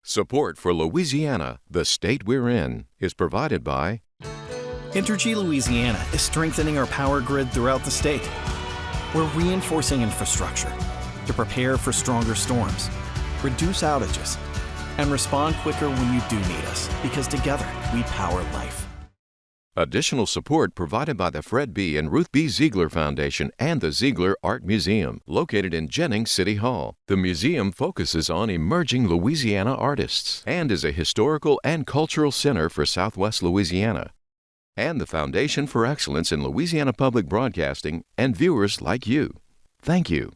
Support for Louisiana, the state we're in, is provided by Entergy Louisiana is strengthening our power grid throughout the state. We're reinforcing infrastructure to prepare for stronger storms, reduce outages, and respond quicker when you do need us, because together we power life. Additional support provided by the Fred B. and Ruth B. Ziegler Foundation and the Ziegler Art Museum, located in Jennings City Hall. The museum focuses on emerging Louisiana artists and is a historical and cultural center for Southwest Louisiana. And the Foundation for Excellence in Louisiana Public Broadcasting and viewers like you. Thank you.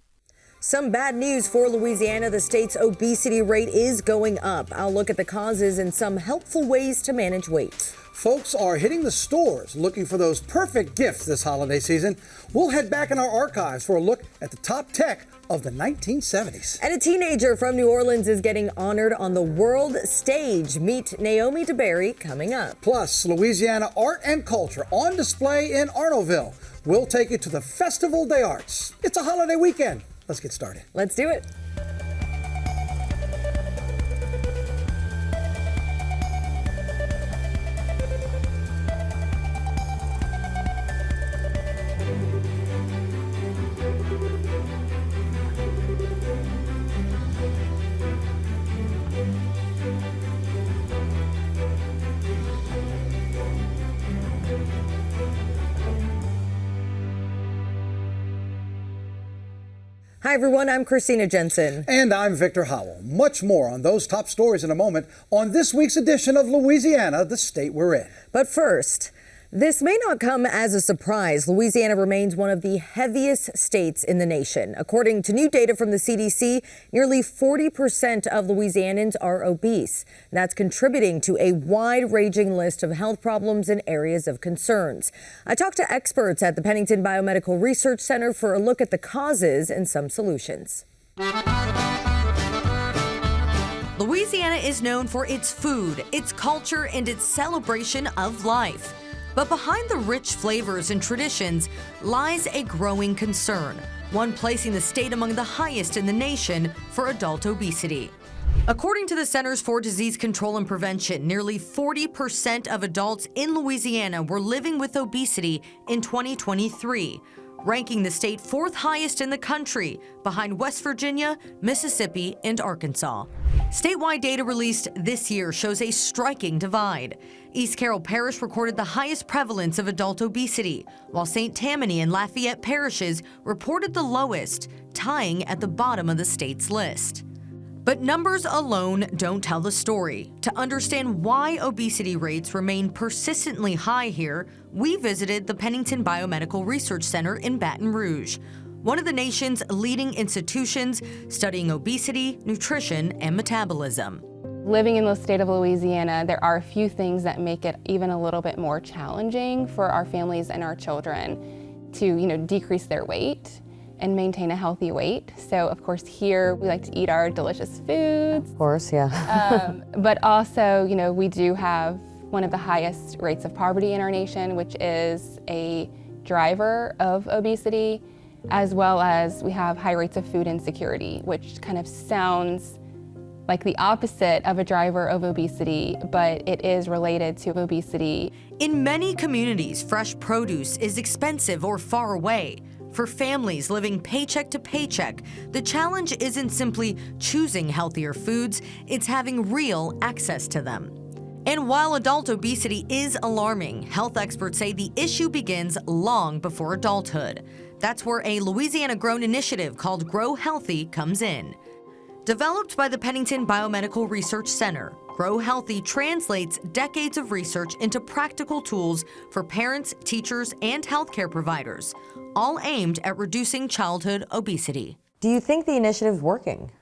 Some bad news for Louisiana. The state's obesity rate is going up. I'll look at the causes and some helpful ways to manage weight. Folks are hitting the stores looking for those perfect gifts this holiday season. We'll head back in our archives for a look at the top tech of the 1970s. And a teenager from New Orleans is getting honored on the world stage. Meet Naomi DeBerry coming up. Plus, Louisiana art and culture on display in Arnaudville. We'll take you to the Festival des Arts. It's a holiday weekend. Let's get started. Let's do it. Hi, everyone. I'm Christina Jensen. And I'm Victor Howell. Much more on those top stories in a moment on this week's edition of Louisiana, the state we're in. But first, this may not come as a surprise. Louisiana remains one of the heaviest states in the nation. According to new data from the CDC, nearly 40% of Louisianans are obese. That's contributing to a wide-ranging list of health problems and areas of concerns. I talked to experts at the Pennington Biomedical Research Center for a look at the causes and some solutions. Louisiana is known for its food, its culture, and its celebration of life. But behind the rich flavors and traditions lies a growing concern, one placing the state among the highest in the nation for adult obesity. According to the Centers for Disease Control and Prevention, nearly 40% of adults in Louisiana were living with obesity in 2023, ranking the state fourth highest in the country, behind West Virginia, Mississippi, and Arkansas. Statewide data released this year shows a striking divide. East Carroll Parish recorded the highest prevalence of adult obesity, while St. Tammany and Lafayette parishes reported the lowest, tying at the bottom of the state's list. But numbers alone don't tell the story. To understand why obesity rates remain persistently high here, we visited the Pennington Biomedical Research Center in Baton Rouge, one of the nation's leading institutions studying obesity, nutrition, and metabolism. Living in the state of Louisiana, there are a few things that make it even a little bit more challenging for our families and our children to, decrease their weight and maintain a healthy weight. So of course here we like to eat our delicious foods. Of course, yeah. But also, we do have one of the highest rates of poverty in our nation, which is a driver of obesity, as well as we have high rates of food insecurity, which kind of sounds like the opposite of a driver of obesity, but it is related to obesity. In many communities, fresh produce is expensive or far away. For families living paycheck to paycheck, the challenge isn't simply choosing healthier foods, it's having real access to them. And while adult obesity is alarming, health experts say the issue begins long before adulthood. That's where a Louisiana-grown initiative called Grow Healthy comes in. Developed by the Pennington Biomedical Research Center, Grow Healthy translates decades of research into practical tools for parents, teachers, and healthcare providers, all aimed at reducing childhood obesity. Do you think the initiative is working?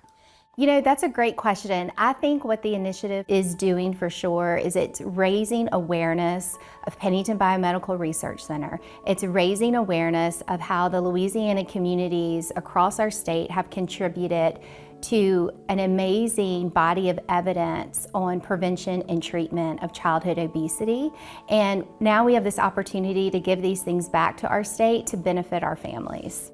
That's a great question. I think what the initiative is doing for sure is it's raising awareness of Pennington Biomedical Research Center. It's raising awareness of how the Louisiana communities across our state have contributed to an amazing body of evidence on prevention and treatment of childhood obesity. And now we have this opportunity to give these things back to our state to benefit our families.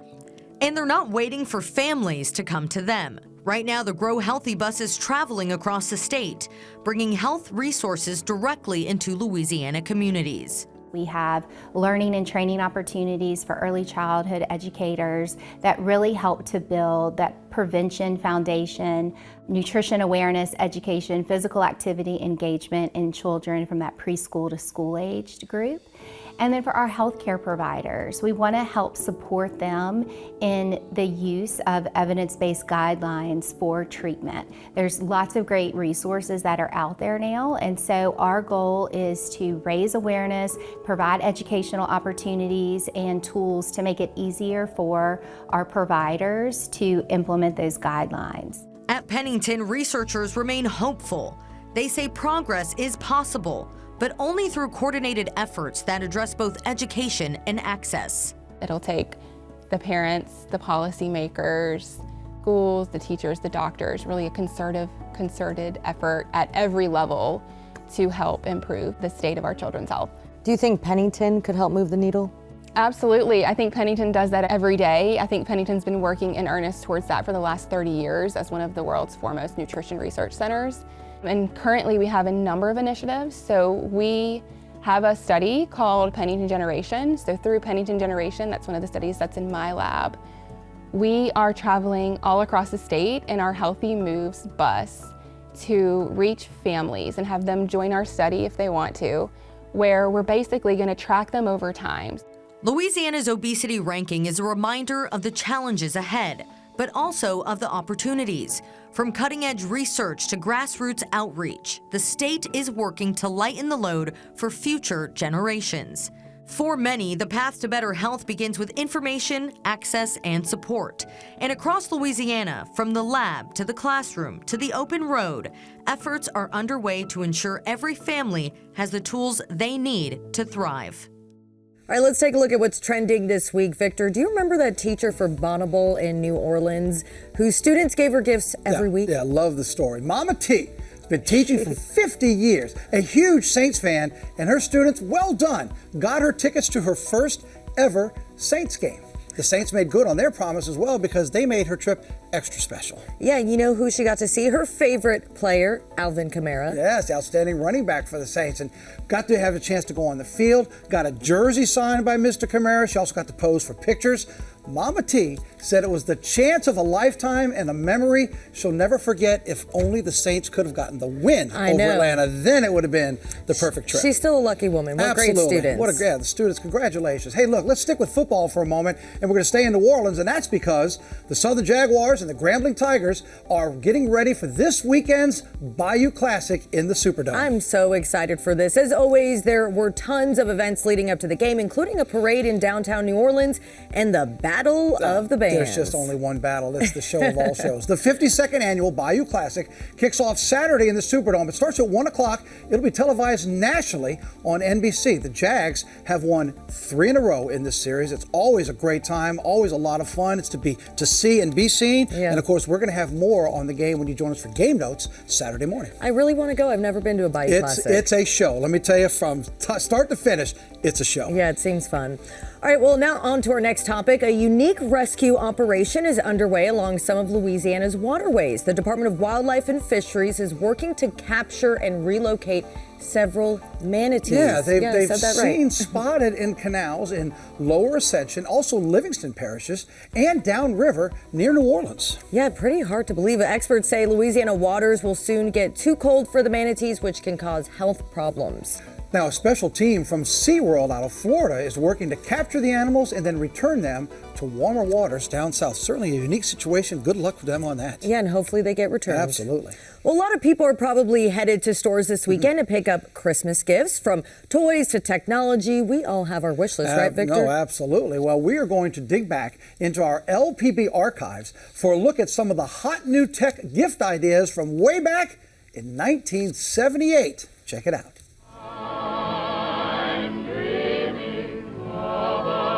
And they're not waiting for families to come to them. Right now, the Grow Healthy bus is traveling across the state, bringing health resources directly into Louisiana communities. We have learning and training opportunities for early childhood educators that really help to build that prevention foundation, nutrition awareness, education, physical activity engagement in children from that preschool to school aged group. And then for our healthcare providers, we want to help support them in the use of evidence-based guidelines for treatment. There's lots of great resources that are out there now, and so our goal is to raise awareness, provide educational opportunities and tools to make it easier for our providers to implement those guidelines. At Pennington, researchers remain hopeful. They say progress is possible, but only through coordinated efforts that address both education and access. It'll take the parents, the policymakers, schools, the teachers, the doctors, really a concerted effort at every level to help improve the state of our children's health. Do you think Pennington could help move the needle? Absolutely. I think Pennington does that every day. I think Pennington's been working in earnest towards that for the last 30 years as one of the world's foremost nutrition research centers. And currently we have a number of initiatives. So we have a study called Pennington Generation. So through Pennington Generation, that's one of the studies that's in my lab. We are traveling all across the state in our Healthy Moves bus to reach families and have them join our study if they want to, where we're basically going to track them over time. Louisiana's obesity ranking is a reminder of the challenges ahead, but also of the opportunities. From cutting-edge research to grassroots outreach, the state is working to lighten the load for future generations. For many, the path to better health begins with information, access, and support. And across Louisiana, from the lab to the classroom to the open road, efforts are underway to ensure every family has the tools they need to thrive. All right, let's take a look at what's trending this week. Victor, do you remember that teacher for Bonneville in New Orleans whose students gave her gifts every week? Yeah, I love the story. Mama T has been teaching for 50 years, a huge Saints fan, and her students, well done, got her tickets to her first ever Saints game. The Saints made good on their promise as well because they made her trip extra special. Yeah, you know who she got to see? Her favorite player, Alvin Kamara. Yes, outstanding running back for the Saints, and got to have a chance to go on the field, got a jersey signed by Mr. Kamara. She also got to pose for pictures. Mama T said it was the chance of a lifetime and a memory she'll never forget. If only the Saints could have gotten the win over Atlanta, then it would have been the perfect trip. She's still a lucky woman. What Absolutely. Great students. The students, congratulations. Hey, look, let's stick with football for a moment, and we're going to stay in New Orleans, and that's because the Southern Jaguars and the Grambling Tigers are getting ready for this weekend's Bayou Classic in the Superdome. I'm so excited for this. As always, there were tons of events leading up to the game, including a parade in downtown New Orleans and the Battle of the Bands. There's just only one battle. It's the show of all shows. The 52nd annual Bayou Classic kicks off Saturday in the Superdome. It starts at 1 o'clock. It'll be televised nationally on NBC. The Jags have won 3 in a row in this series. It's always a great time, always a lot of fun. It's to see and be seen. Yeah. And of course, we're going to have more on the game when you join us for Game Notes Saturday morning. I really want to go. I've never been to a Bayou Classic. It's a show. Let me tell you, from start to finish, it's a show. Yeah, it seems fun. All right, well, now on to our next topic. A unique rescue operation is underway along some of Louisiana's waterways. The Department of Wildlife and Fisheries is working to capture and relocate several manatees. Yeah, they've seen spotted in canals in Lower Ascension, also Livingston parishes, and downriver near New Orleans. Yeah, pretty hard to believe. Experts say Louisiana waters will soon get too cold for the manatees, which can cause health problems. Now, a special team from SeaWorld out of Florida is working to capture the animals and then return them to warmer waters down south. Certainly a unique situation. Good luck for them on that. Yeah, and hopefully they get returned. Absolutely. Well, a lot of people are probably headed to stores this weekend to pick up Christmas gifts, from toys to technology. We all have our wish list, right, Victor? No, absolutely. Well, we are going to dig back into our LPB archives for a look at some of the hot new tech gift ideas from way back in 1978. Check it out.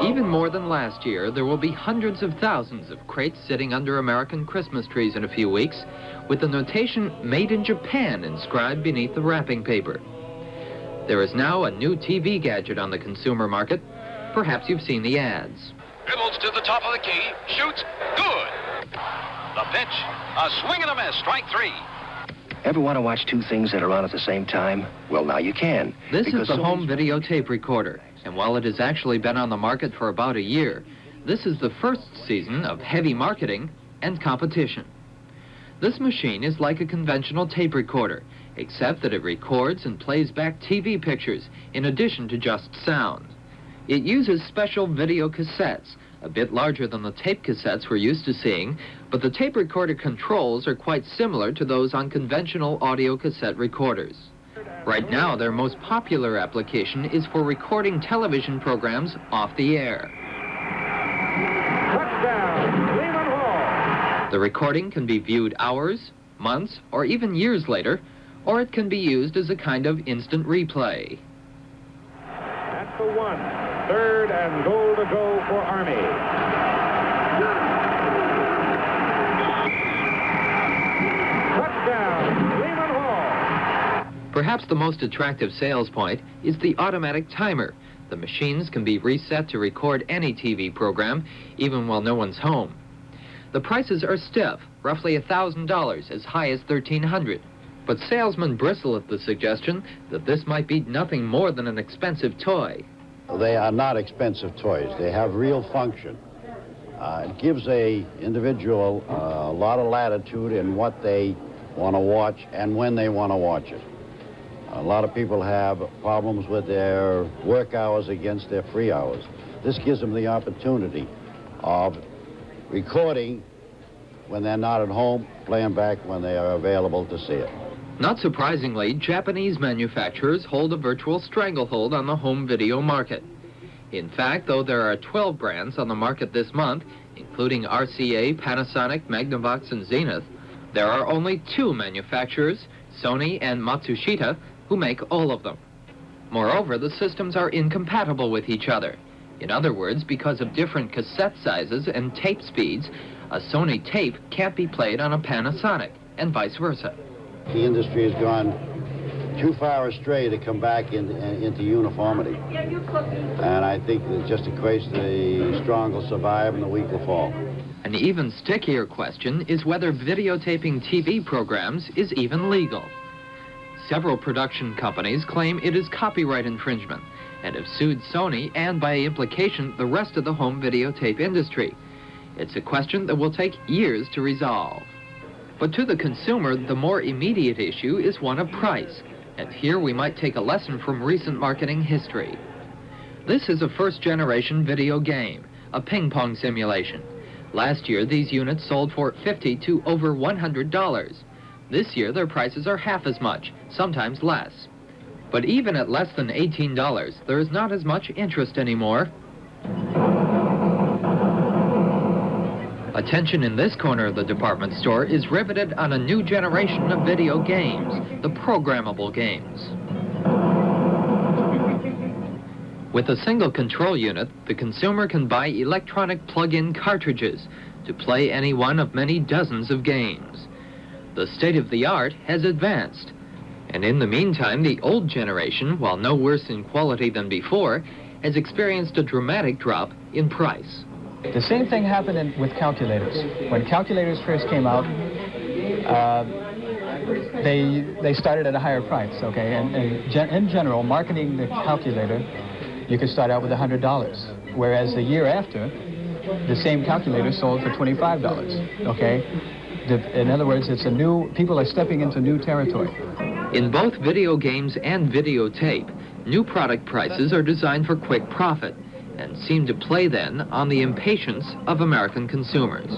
Even more than last year, there will be hundreds of thousands of crates sitting under American Christmas trees in a few weeks, with the notation "Made in Japan" inscribed beneath the wrapping paper. There is now a new TV gadget on the consumer market. Perhaps you've seen the ads. Dribbles to the top of the key, shoots, good! The pitch, a swing and a miss, strike 3. Ever want to watch two things that are on at the same time? Well, now you can. This is the home videotape recorder, and while it has actually been on the market for about a year, this is the first season of heavy marketing and competition. This machine is like a conventional tape recorder, except that it records and plays back TV pictures in addition to just sound. It uses special video cassettes, a bit larger than the tape cassettes we're used to seeing, but the tape recorder controls are quite similar to those on conventional audio cassette recorders. Right now, their most popular application is for recording television programs off the air. Touchdown, Lehman Hall. The recording can be viewed hours, months, or even years later, or it can be used as a kind of instant replay. That's the 1. Third and goal to go for Army. Touchdown, Lehman Hall. Perhaps the most attractive sales point is the automatic timer. The machines can be reset to record any TV program, even while no one's home. The prices are stiff, roughly $1,000, as high as $1,300. But salesmen bristle at the suggestion that this might be nothing more than an expensive toy. They are not expensive toys. They have real function. It gives a individual a lot of latitude in what they want to watch and when they want to watch it. A lot of people have problems with their work hours against their free hours. This gives them the opportunity of recording when they're not at home, playing back when they are available to see it. Not surprisingly, Japanese manufacturers hold a virtual stranglehold on the home video market. In fact, though there are 12 brands on the market this month, including RCA, Panasonic, Magnavox, and Zenith, there are only 2 manufacturers, Sony and Matsushita, who make all of them. Moreover, the systems are incompatible with each other. In other words, because of different cassette sizes and tape speeds, a Sony tape can't be played on a Panasonic, and vice versa. The industry has gone too far astray to come back into uniformity. And I think it just equates the strong will survive and the weak will fall. An even stickier question is whether videotaping TV programs is even legal. Several production companies claim it is copyright infringement and have sued Sony and, by implication, the rest of the home videotape industry. It's a question that will take years to resolve. But to the consumer, the more immediate issue is one of price. And here we might take a lesson from recent marketing history. This is a first-generation video game, a ping-pong simulation. Last year, these units sold for $50 to over $100. This year, their prices are half as much, sometimes less. But even at less than $18, there is not as much interest anymore. Attention in this corner of the department store is riveted on a new generation of video games, the programmable games. With a single control unit, the consumer can buy electronic plug-in cartridges to play any one of many dozens of games. The state-of-the-art has advanced, and in the meantime, the old generation, while no worse in quality than before, has experienced a dramatic drop in price. The same thing happened with calculators. When calculators first came out, they started at a higher price, okay? And in general, marketing the calculator, you could start out with $100, whereas the year after, the same calculator sold for $25, okay? In other words, people are stepping into new territory. In both video games and videotape, new product prices are designed for quick profit and seem to play then on the impatience of American consumers.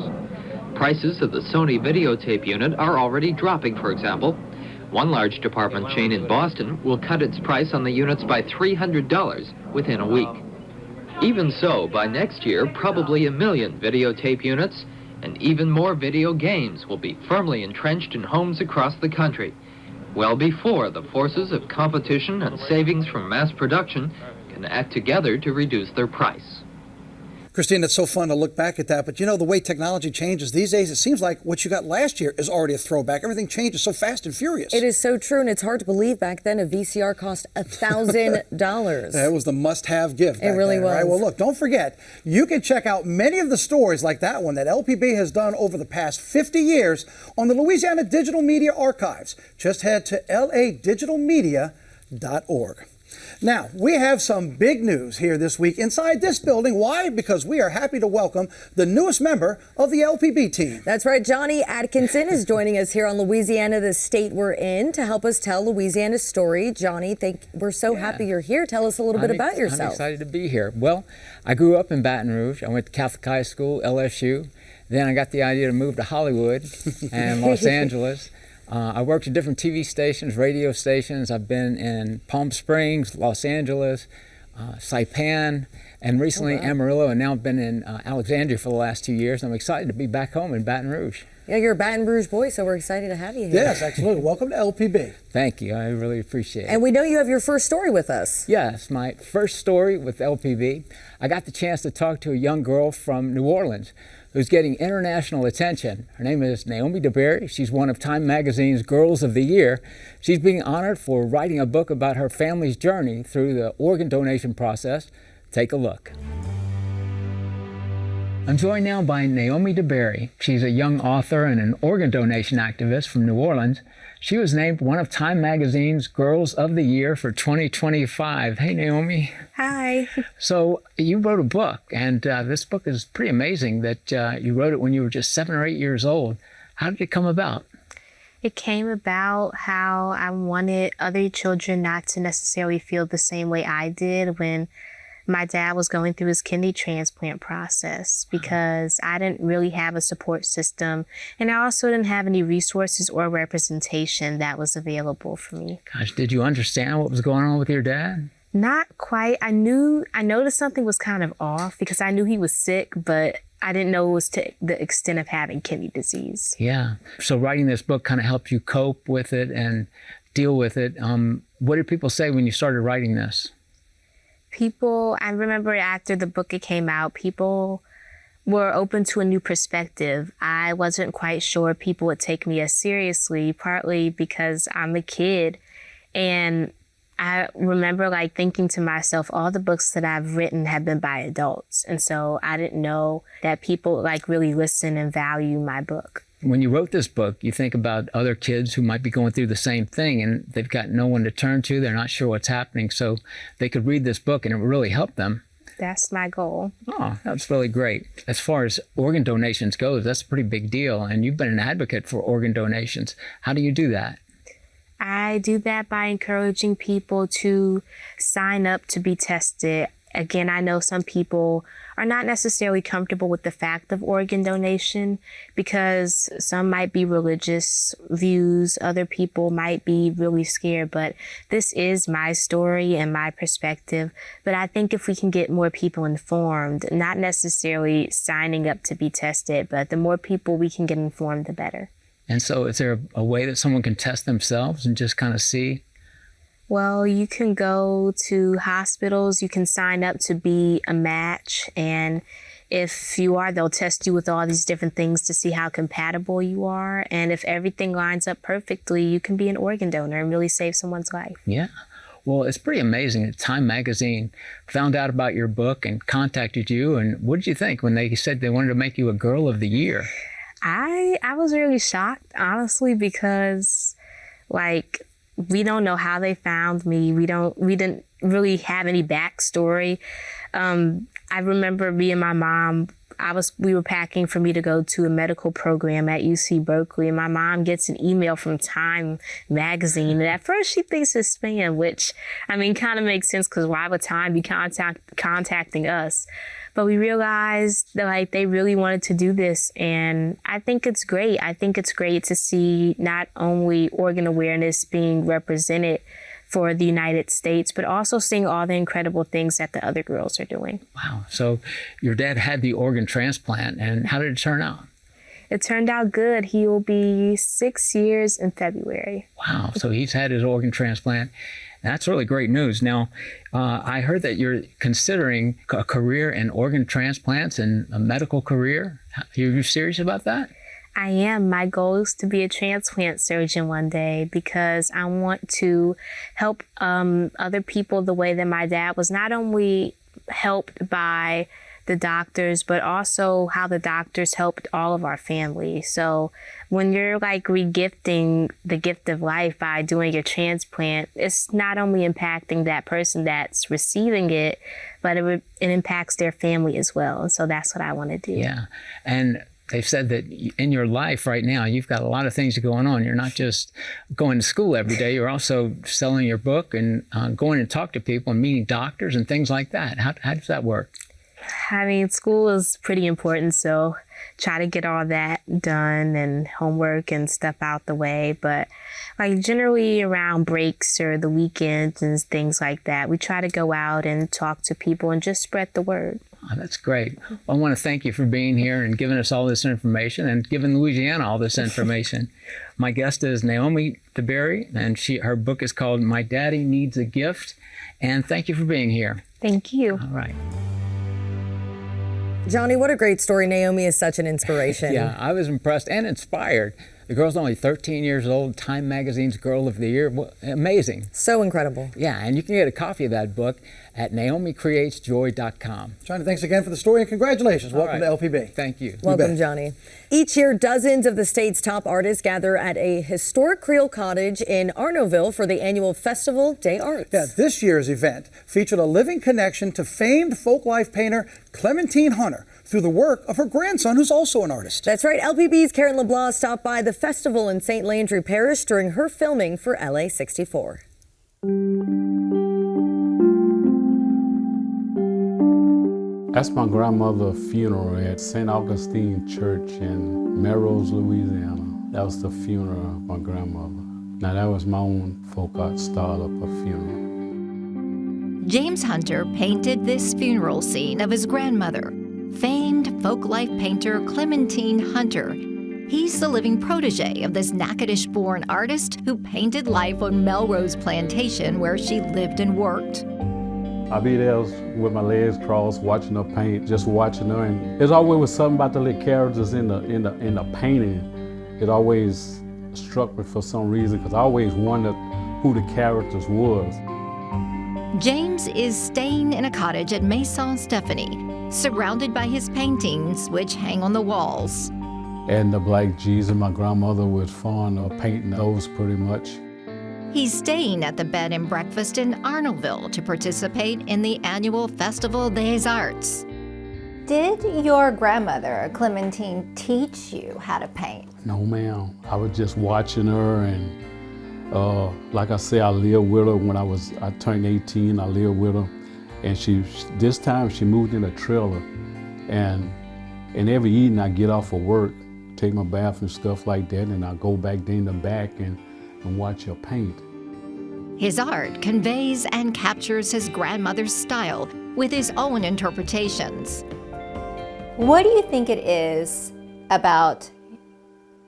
Prices of the Sony videotape unit are already dropping, for example. One large department chain in Boston will cut its price on the units by $300 within a week. Even so, by next year, probably 1 million videotape units and even more video games will be firmly entrenched in homes across the country, well before the forces of competition and savings from mass production can act together to reduce their price. Christine, it's so fun to look back at that. But you know, the way technology changes these days, it seems like what you got last year is already a throwback. Everything changes so fast and furious. It is so true, and it's hard to believe back then a VCR cost $1,000. That was the must-have gift. It really was. Right? Well, look, don't forget, you can check out many of the stories like that one that LPB has done over the past 50 years on the Louisiana Digital Media Archives. Just head to ladigitalmedia.org. Now, we have some big news here this week inside this building. Why? Because we are happy to welcome the newest member of the LPB team. That's right. Johnny Atkinson is joining us here on Louisiana, the state we're in, to help us tell Louisiana's story. Johnny, we're so happy you're here. Tell us a little bit about yourself. I'm excited to be here. Well, I grew up in Baton Rouge. I went to Catholic High School, LSU. Then I got the idea to move to Hollywood and Los Angeles. I worked at different TV stations, radio stations. I've been in Palm Springs, Los Angeles, Saipan, and recently Amarillo, and now I've been in Alexandria for the last 2 years. I'm excited to be back home in Baton Rouge. Yeah, you're a Baton Rouge boy, so we're excited to have you here. Yes, absolutely. Welcome to LPB. Thank you. I really appreciate it. And we know you have your first story with us. Yes, my first story with LPB. I got the chance to talk to a young girl from New Orleans who's getting international attention. Her name is Naomi DeBerry. She's one of Time Magazine's Girls of the Year. She's being honored for writing a book about her family's journey through the organ donation process. Take a look. I'm joined now by Naomi DeBerry. She's a young author and an organ donation activist from New Orleans. She was named one of Time Magazine's Girls of the Year for 2025. Hey, Naomi. Hi. So you wrote a book, and this book is pretty amazing that you wrote it when you were just 7 or 8 years old. How did it come about? It came about how I wanted other children not to necessarily feel the same way I did when my dad was going through his kidney transplant process, because I didn't really have a support system, and I also didn't have any resources or representation that was available for me. Gosh, did you understand what was going on with your dad? Not quite. I noticed something was kind of off because I knew he was sick, but I didn't know it was to the extent of having kidney disease. Yeah. So writing this book kind of helped you cope with it and deal with it. What did people say when you started writing this? I remember after the book came out, people were open to a new perspective. I wasn't quite sure people would take me as seriously, partly because I'm a kid. And I remember thinking to myself, all the books that I've written have been by adults. And so I didn't know that people really listen and value my book. When you wrote this book, you think about other kids who might be going through the same thing and they've got no one to turn to. They're not sure what's happening. So they could read this book and it would really help them. That's my goal. Oh, that's really great. As far as organ donations goes, that's a pretty big deal. And you've been an advocate for organ donations. How do you do that? I do that by encouraging people to sign up to be tested. Again, I know some people are not necessarily comfortable with the fact of organ donation because some might be religious views, other people might be really scared, but this is my story and my perspective. But I think if we can get more people informed, not necessarily signing up to be tested, but the more people we can get informed, the better. And so is there a way that someone can test themselves and just kind of see? Well, you can go to hospitals, you can sign up to be a match, and if you are, they'll test you with all these different things to see how compatible you are, and if everything lines up perfectly, you can be an organ donor and really save someone's life. Yeah. Well, it's pretty amazing that Time Magazine found out about your book and contacted you, and what did you think when they said they wanted to make you a Girl of the Year? I was really shocked, honestly, because we don't know how they found me. We didn't really have any backstory. I remember me and my mom, we were packing for me to go to a medical program at UC Berkeley, and my mom gets an email from Time Magazine. And at first she thinks it's spam, which, kind of makes sense because why would Time be contacting us? But we realized that they really wanted to do this, and I think it's great. I think it's great to see not only organ awareness being represented for the United States, but also seeing all the incredible things that the other girls are doing. Wow. So your dad had the organ transplant, and how did it turn out? It turned out good. He will be 6 years in February. Wow, so he's had his organ transplant. That's really great news. Now, I heard that you're considering a career in organ transplants and a medical career. Are you serious about that? I am. My goal is to be a transplant surgeon one day because I want to help other people the way that my dad was not only helped by the doctors, but also how the doctors helped all of our family. So when you're like regifting the gift of life by doing a transplant, it's not only impacting that person that's receiving it, but it impacts their family as well. And so that's what I want to do. Yeah. And they've said that in your life right now, you've got a lot of things going on. You're not just going to school every day. You're also selling your book and going to talk to people and meeting doctors and things like that. How does that work? I mean, school is pretty important, so try to get all that done and homework and stuff out the way. But like generally around breaks or the weekends and things like that, we try to go out and talk to people and just spread the word. Oh, that's great. Well, I want to thank you for being here and giving us all this information and giving Louisiana all this information. My guest is Naomi DeBerry, and her book is called My Daddy Needs a Gift. And thank you for being here. Thank you. All right. Johnny, what a great story. Naomi is such an inspiration. Yeah, I was impressed and inspired. The girl's only 13 years old, Time Magazine's Girl of the Year. Amazing. So incredible. Yeah, and you can get a copy of that book at naomicreatesjoy.com. Johnny, thanks again for the story and congratulations. Welcome to LPB. Thank you. Welcome, Johnny. Each year, dozens of the state's top artists gather at a historic Creole cottage in Arnaudville for the annual Festival des Arts. Yeah, this year's event featured a living connection to famed folklife painter Clementine through the work of her grandson, who's also an artist. That's right. LPB's Karen LeBlanc stopped by the festival in St. Landry Parish during her filming for LA 64. That's my grandmother's funeral at St. Augustine Church in Monroe, Louisiana. That was the funeral of my grandmother. Now that was my own folk art style of a funeral. James Hunter painted this funeral scene of his grandmother, famed folklife painter Clementine Hunter. He's the living protege of this Natchitoches-born artist who painted life on Melrose Plantation where she lived and worked. I'll be there with my legs crossed, watching her paint, just watching her. And there's always was something about the little characters in the painting. It always struck me for some reason, because I always wondered who the characters was. James is staying in a cottage at Maison Stephanie, surrounded by his paintings, which hang on the walls. And the Black Jesus, my grandmother was fond of painting those pretty much. He's staying at the bed and breakfast in Arnaudville to participate in the annual Festival des Arts. Did your grandmother, Clementine, teach you how to paint? No, ma'am. I was just watching her, and like I say, I lived with her when I turned 18. I lived with her, and this time she moved in a trailer, and every evening I get off of work, take my bath and stuff like that, and I go back there in the back and watch her paint. His art conveys and captures his grandmother's style with his own interpretations. What do you think it is about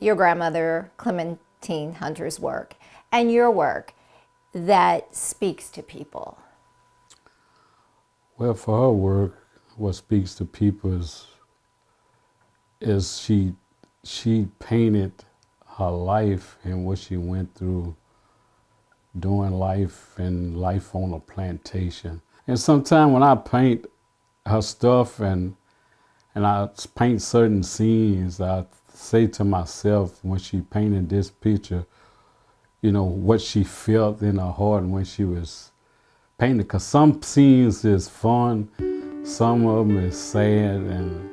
your grandmother, Clementine Hunter's work, and your work that speaks to people? Well, for her work, what speaks to people is she painted her life and what she went through doing life and life on a plantation. And sometimes when I paint her stuff and I paint certain scenes, I say to myself when she painted this picture, you know, what she felt in her heart when she was painting. Because some scenes is fun, some of them is sad, and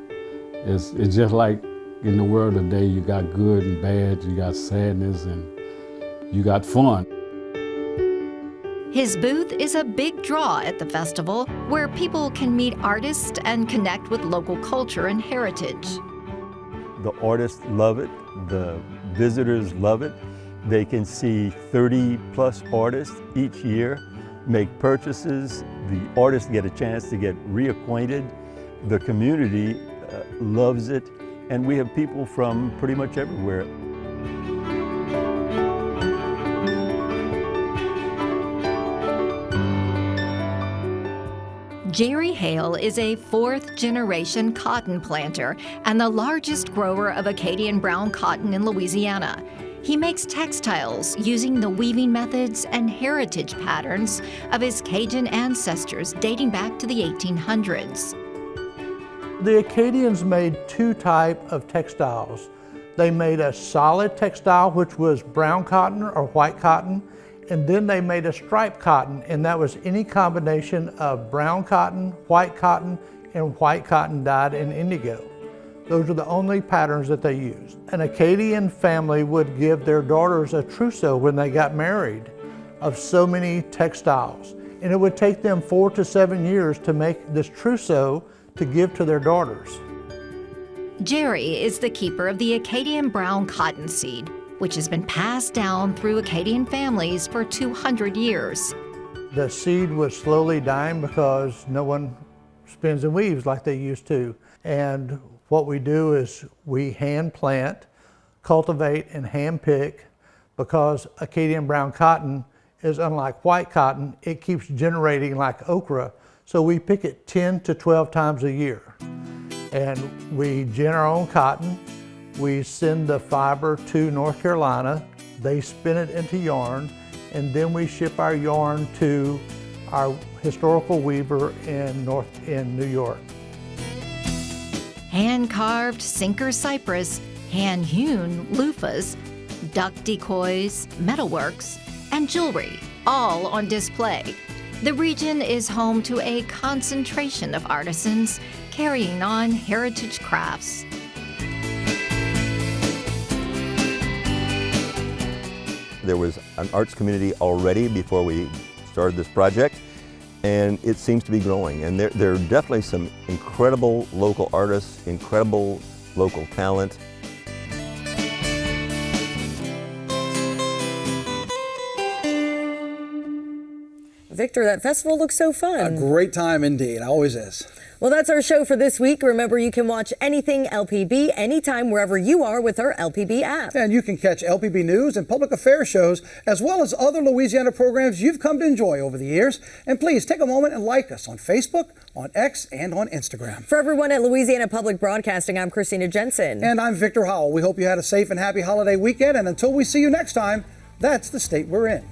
it's just like in the world today, you got good and bad, you got sadness, and you got fun. His booth is a big draw at the festival, where people can meet artists and connect with local culture and heritage. The artists love it, the visitors love it. They can see 30+ artists each year make purchases. The artists get a chance to get reacquainted. The community loves it. and we have people from pretty much everywhere. Jerry Hale is a fourth-generation cotton planter and the largest grower of Acadian brown cotton in Louisiana. He makes textiles using the weaving methods and heritage patterns of his Cajun ancestors dating back to the 1800s. The Acadians made two types of textiles. They made a solid textile, which was brown cotton or white cotton, and then they made a striped cotton, and that was any combination of brown cotton, and white cotton dyed in indigo. Those are the only patterns that they used. An Acadian family would give their daughters a trousseau when they got married of so many textiles, and it would take them 4 to 7 years to make this trousseau to give to their daughters. Jerry is the keeper of the Acadian brown cotton seed, which has been passed down through Acadian families for 200 years. The seed was slowly dying because no one spins and weaves like they used to. And what we do is we hand plant, cultivate, and hand pick, because Acadian brown cotton is unlike white cotton. It keeps generating like okra. So we pick it 10 to 12 times a year. And we gin our own cotton. We send the fiber to North Carolina. They spin it into yarn, and then we ship our yarn to our historical weaver in New York. Hand-carved sinker cypress, hand-hewn loofahs, duck decoys, metalworks, and jewelry, all on display. The region is home to a concentration of artisans carrying on heritage crafts. There was an arts community already before we started this project, and it seems to be growing. And there are definitely some incredible local artists, incredible local talent. Victor, that festival looks so fun. A great time indeed, it always is. Well, that's our show for this week. Remember, you can watch anything LPB anytime wherever you are with our LPB app. And you can catch LPB news and public affairs shows, as well as other Louisiana programs you've come to enjoy over the years. And please take a moment and like us on Facebook, on X, and on Instagram. For everyone at Louisiana Public Broadcasting, I'm Christina Jensen. And I'm Victor Howell. We hope you had a safe and happy holiday weekend. And until we see you next time, that's the state we're in.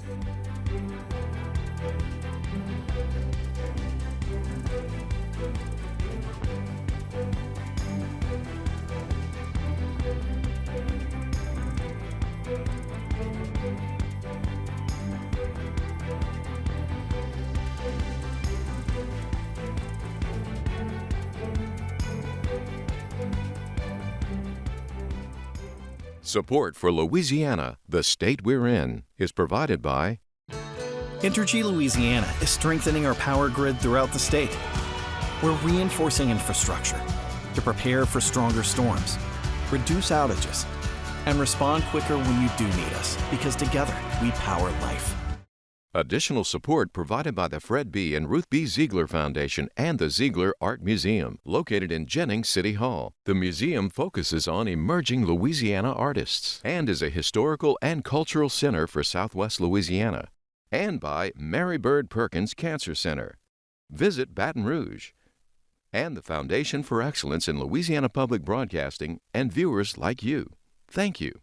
Support for Louisiana, the state we're in, is provided by Entergy Louisiana is strengthening our power grid throughout the state. We're reinforcing infrastructure to prepare for stronger storms, reduce outages, and respond quicker when you do need us, because together we power life. Additional support provided by the Fred B. and Ruth B. Ziegler Foundation and the Ziegler Art Museum, located in Jennings City Hall. The museum focuses on emerging Louisiana artists and is a historical and cultural center for Southwest Louisiana. And by Mary Bird Perkins Cancer Center. Visit Baton Rouge. And the Foundation for Excellence in Louisiana Public Broadcasting and viewers like you. Thank you.